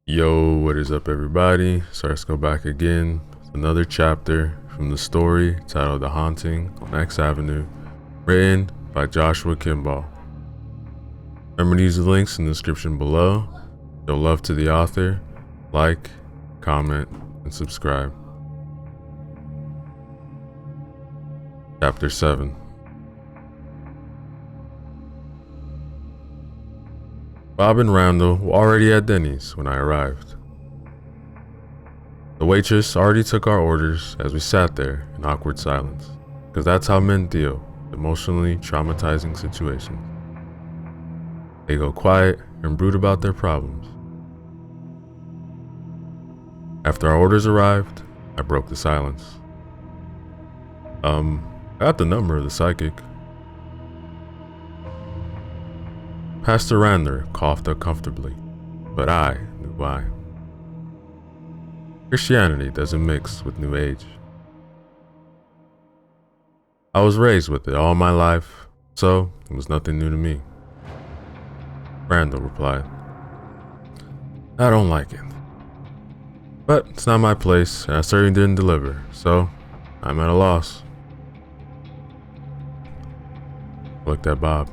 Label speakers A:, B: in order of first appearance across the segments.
A: Yo, what is up, everybody? So let's go back again. Another chapter from the story titled The Haunting on X Avenue, written by Joshua Kimball. Remember to use the links in the description below. Show love to the author, like, comment, and subscribe. Chapter 7. Bob and Randall were already at Denny's when I arrived. The waitress already took our orders as we sat there in awkward silence, because that's how men deal with emotionally traumatizing situations. They go quiet and brood about their problems. After our orders arrived, I broke the silence. I got the number of the psychic. Pastor Rander coughed uncomfortably, but I knew why. Christianity doesn't mix with New Age. I was raised with it all my life, so it was nothing new to me. Randall replied, I don't like it. But it's not my place, and I certainly didn't deliver, so I'm at a loss. I looked at Bob.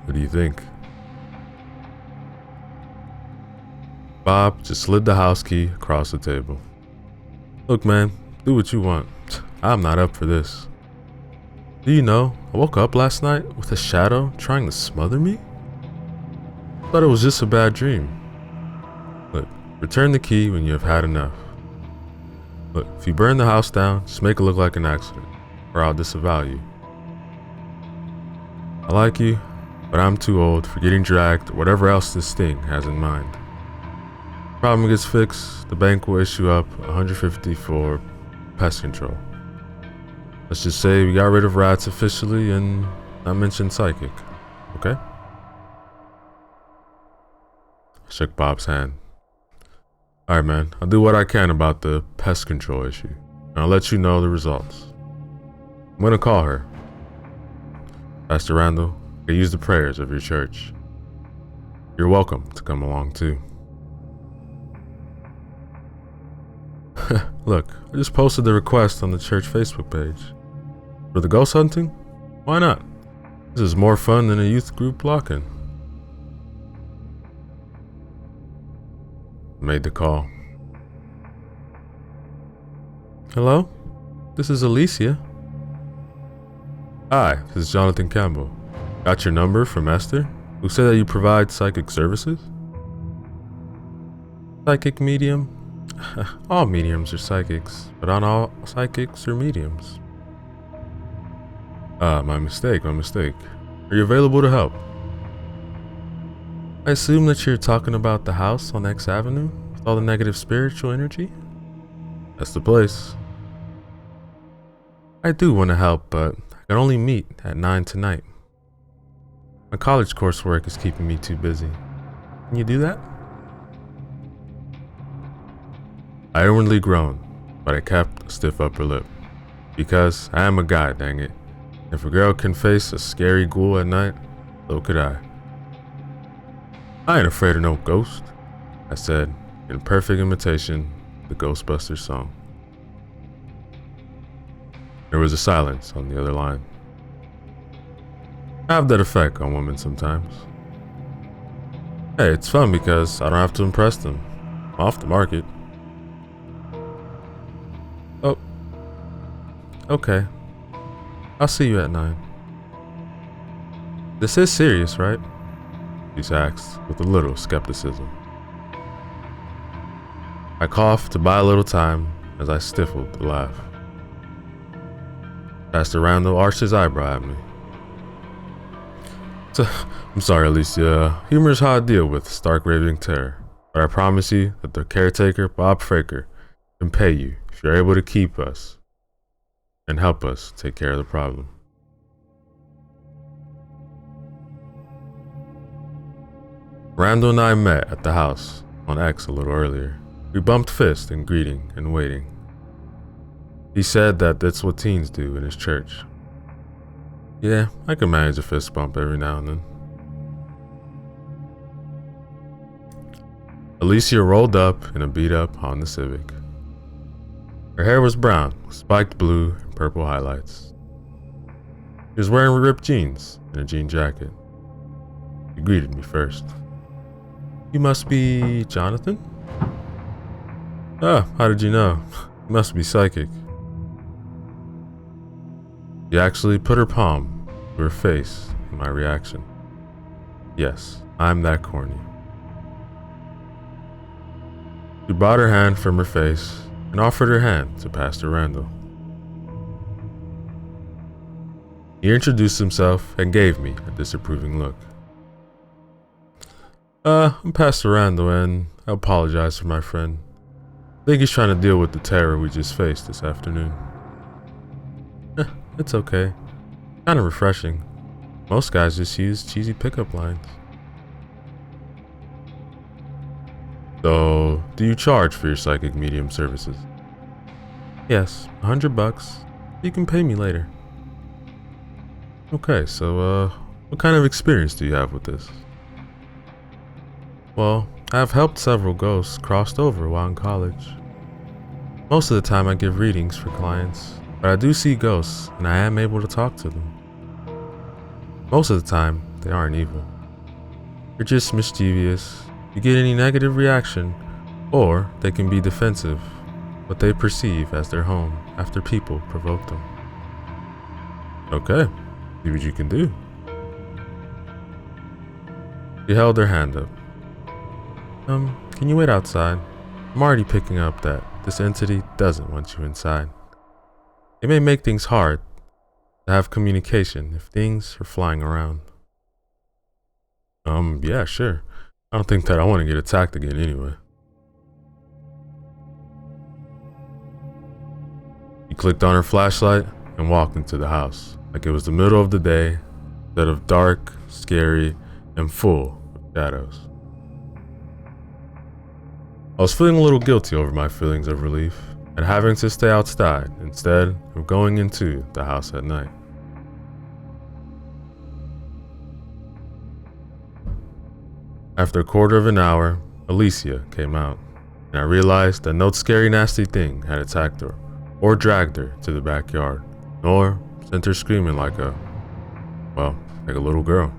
A: What do you think? Bob just slid the house key across the table. Look, man, do what you want. I'm not up for this. Do you know, I woke up last night with a shadow trying to smother me? Thought it was just a bad dream. Look, return the key when you have had enough. Look, if you burn the house down, just make it look like an accident, or I'll disavow you. I like you, but I'm too old for getting dragged or whatever else this thing has in mind. Problem gets fixed, the bank will issue up $150 for pest control. Let's just say we got rid of rats officially and not mention psychic, okay? I shook Bob's hand. Alright, man, I'll do what I can about the pest control issue, and I'll let you know the results. I'm gonna call her. Pastor Randall, I use the prayers of your church. You're welcome to come along too. Look, I just posted the request on the church Facebook page. For the ghost hunting? Why not? This is more fun than a youth group blocking. I made the call. Hello? This is Alicia. Hi, this is Jonathan Campbell. Got your number from Esther, who said that you provide psychic services? Psychic medium? All mediums are psychics, but not all psychics are mediums. My mistake. Are you available to help? I assume that you're talking about the house on X Avenue with all the negative spiritual energy? That's the place. I do want to help, but I can only meet at 9 tonight. My college coursework is keeping me too busy. Can you do that? I inwardly groaned, but I kept a stiff upper lip. Because I am a guy, dang it. If a girl can face a scary ghoul at night, so could I. I ain't afraid of no ghost, I said, in perfect imitation of the Ghostbusters song. There was a silence on the other line. I have that effect on women sometimes. Hey, it's fun because I don't have to impress them. I'm off the market. Oh. Okay. I'll see you at 9. This is serious, right? She asked with a little skepticism. I coughed to buy a little time as I stifled the laugh. Pastor Randall arched his eyebrow at me. I'm sorry, Alicia. Humor is how I deal with stark raving terror. But I promise you that the caretaker, Bob Fraker, can pay you if you're able to keep us and help us take care of the problem. Randall and I met at the house on X a little earlier. We bumped fists in greeting and waiting. He said that that's what teens do in his church. Yeah, I can manage a fist bump every now and then. Alicia rolled up in a beat-up Honda Civic. Her hair was brown, with spiked blue and purple highlights. She was wearing ripped jeans and a jean jacket. She greeted me first. "You must be Jonathan?" "Ah, how did you know? You must be psychic." She actually put her palm to her face in my reaction. Yes, I'm that corny. She brought her hand from her face and offered her hand to Pastor Randall. He introduced himself and gave me a disapproving look. I'm Pastor Randall, and I apologize for my friend. I think he's trying to deal with the terror we just faced this afternoon." It's okay. Kinda refreshing. Most guys just use cheesy pickup lines. "So, do you charge for your psychic medium services?" "Yes, $100. You can pay me later." "Okay, so, what kind of experience do you have with this?" "Well, I've helped several ghosts crossed over while in college. Most of the time I give readings for clients, but I do see ghosts and I am able to talk to them. Most of the time, they aren't evil. They're just mischievous. You get any negative reaction, or they can be defensive, what they perceive as their home after people provoke them." "Okay, see what you can do." She held her hand up. Can you wait outside? I'm already picking up that this entity doesn't want you inside. It may make things hard to have communication if things are flying around." Yeah, sure. I don't think that I want to get attacked again anyway." He clicked on her flashlight and walked into the house like it was the middle of the day instead of dark, scary, and full of shadows. I was feeling a little guilty over my feelings of relief at having to stay outside instead of going into the house at night. After a quarter of an hour, Alicia came out, and I realized that no scary nasty thing had attacked her or dragged her to the backyard, nor sent her screaming like a little girl.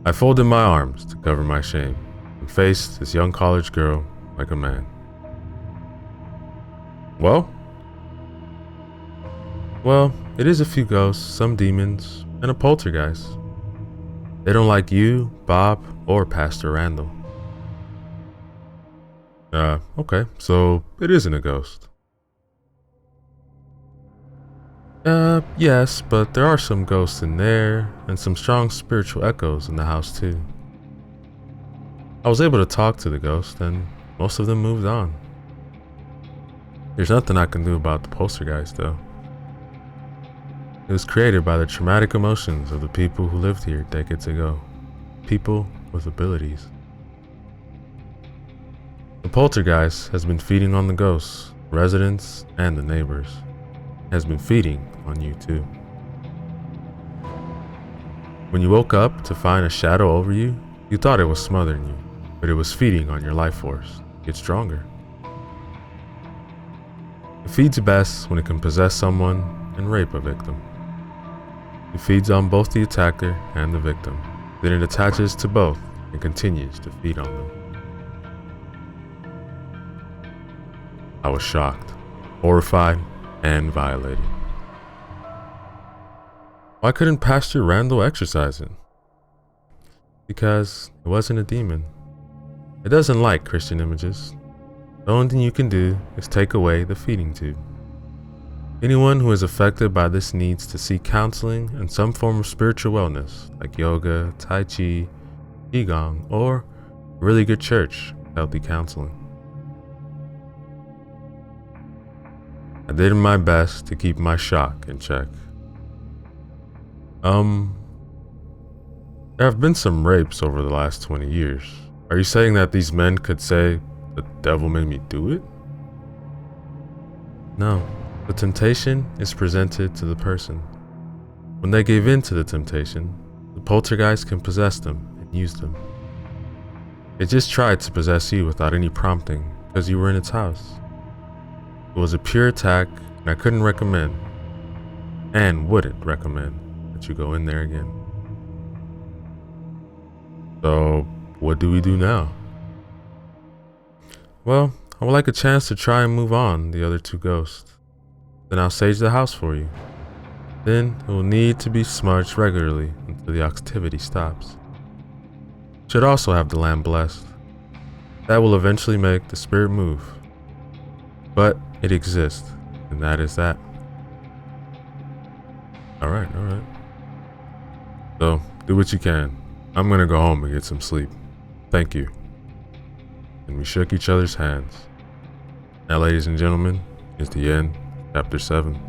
A: I folded my arms to cover my shame and faced this young college girl like a man. Well, it is a few ghosts, some demons, and a poltergeist. They don't like you, Bob, or Pastor Randall." Okay, so it isn't a ghost." Yes, but there are some ghosts in there, and some strong spiritual echoes in the house too. I was able to talk to the ghost, and most of them moved on. There's nothing I can do about the poltergeist though. It was created by the traumatic emotions of the people who lived here decades ago. People with abilities. The poltergeist has been feeding on the ghosts, residents, and the neighbors. It has been feeding on you too. When you woke up to find a shadow over you, you thought it was smothering you, but it was feeding on your life force. Get stronger. It feeds best when it can possess someone and rape a victim. It feeds on both the attacker and the victim. Then it attaches to both and continues to feed on them. I was shocked, horrified, and violated. Why couldn't Pastor Randall exorcise it? Because it wasn't a demon. It doesn't like Christian images. The only thing you can do is take away the feeding tube. Anyone who is affected by this needs to seek counseling and some form of spiritual wellness, like yoga, tai chi, qigong, or a really good church with healthy counseling. I did my best to keep my shock in check. There have been some rapes over the last 20 years. Are you saying that these men could say, "The devil made me do it"? No. The temptation is presented to the person. When they give in to the temptation, the poltergeist can possess them and used them. It just tried to possess you without any prompting because you were in its house. It was a pure attack, and I couldn't recommend, and wouldn't recommend, that you go in there again. So, what do we do now? Well, I would like a chance to try and move on the other two ghosts. Then I'll sage the house for you. Then it will need to be smudged regularly until the activity stops. Should also have the lamp blessed. That will eventually make the spirit move. But it exists, and that is that. Alright. So, do what you can. I'm gonna go home and get some sleep. Thank you. And we shook each other's hands. Now, ladies and gentlemen, is the end, chapter 7.